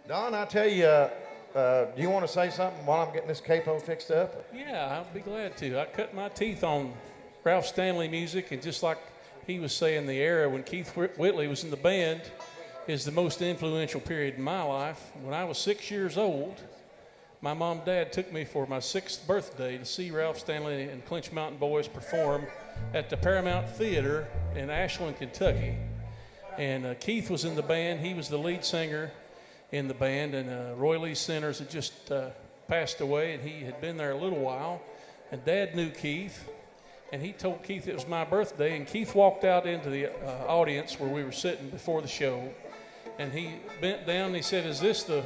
Don, I tell you, do you want to say something while I'm getting this capo fixed up? Yeah, I'll be glad to. I cut my teeth on Ralph Stanley music, and just like he was saying, the era when Keith Whitley was in the band is the most influential period in my life. When I was 6 years old, my mom and dad took me for my 6th birthday to see Ralph Stanley and Clinch Mountain Boys perform at the Paramount Theater in Ashland, Kentucky. And Keith was in the band. He was the lead singer in the band, and Roy Lee Centers had just passed away, and he had been there a little while. And Dad knew Keith, and he told Keith it was my birthday, and Keith walked out into the audience where we were sitting before the show, and he bent down and he said, is this the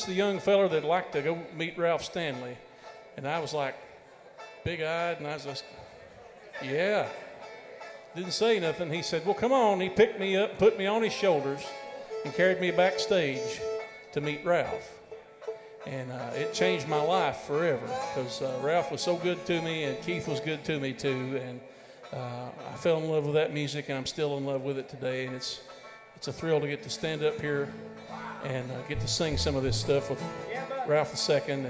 young feller that'd like to go meet Ralph Stanley? And I was like, big-eyed, and I was just, yeah. Didn't say nothing. He said, well, come on. He picked me up, put me on his shoulders, and carried me backstage to meet Ralph. And it changed my life forever, because Ralph was so good to me, and Keith was good to me too. And I fell in love with that music, and I'm still in love with it today. And it's a thrill to get to stand up here and get to sing some of this stuff with Ralph II and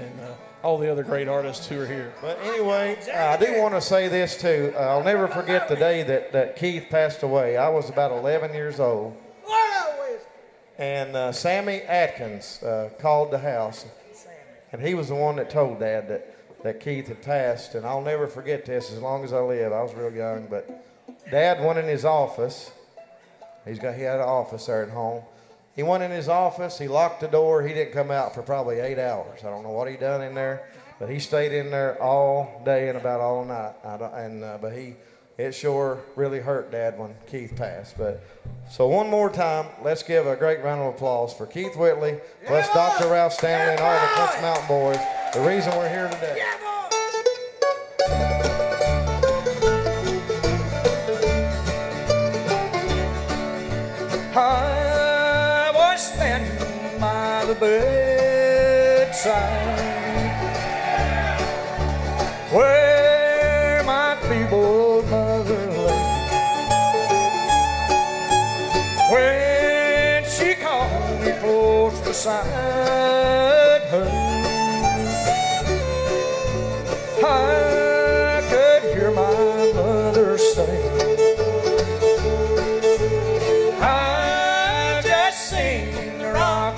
all the other great artists who are here. But anyway, I do want to say this too. I'll never forget the day that Keith passed away. I was about 11 years old. And Sammy Atkins called the house, and he was the one that told Dad that Keith had passed. And I'll never forget this as long as I live. I was real young, but Dad went in his office. He had an office there at home. He went in his office. He locked the door. He didn't come out for probably 8 hours. I don't know what he done in there, but he stayed in there all day and about all night. But it sure really hurt Dad when Keith passed. But so one more time, let's give a great round of applause for Keith Whitley, plus Dr. Ralph Stanley and all the Clinch Mountain Boys. The reason we're here today. I was standing by the bedside where my feeble mother lay, when she called me close beside her. I could hear my mother say,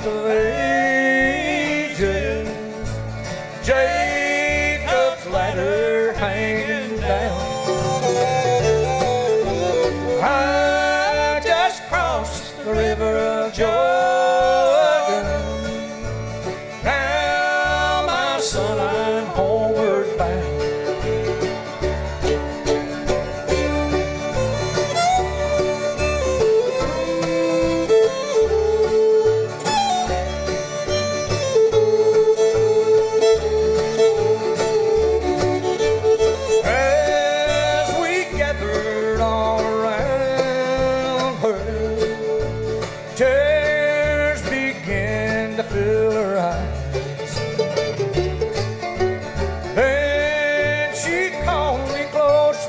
of ages, Jacob's ladder hanging down. I just crossed the river of Jordan. Now, my son, I'm homeward bound.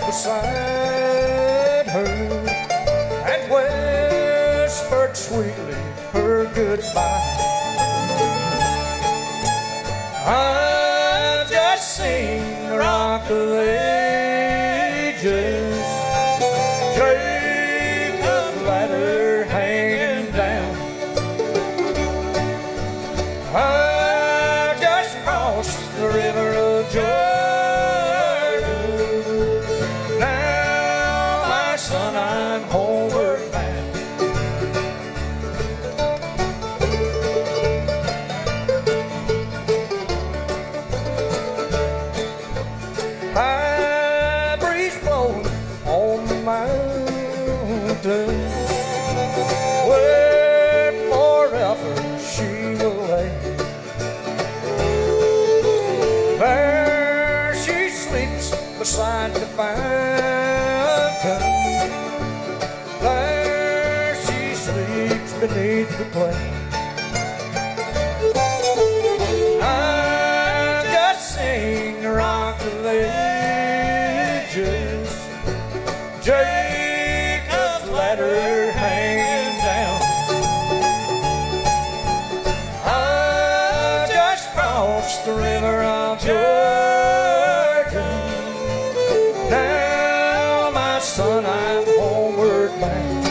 Beside her and whispered sweetly her goodbye. I've just seen the Rock of Ages, Jacob's ladder hanging down. I've just crossed the river of Jordan. Son, I'm homeward bound. High breeze blowing on the mountain, where forever she will lay. There she sleeps beside the fountain. There she sleeps beneath the plain. I'm just sing the Rock of Ages, Jacob's ladder hanging down. Mount Georgia. Now, my son, I'm homeward bound.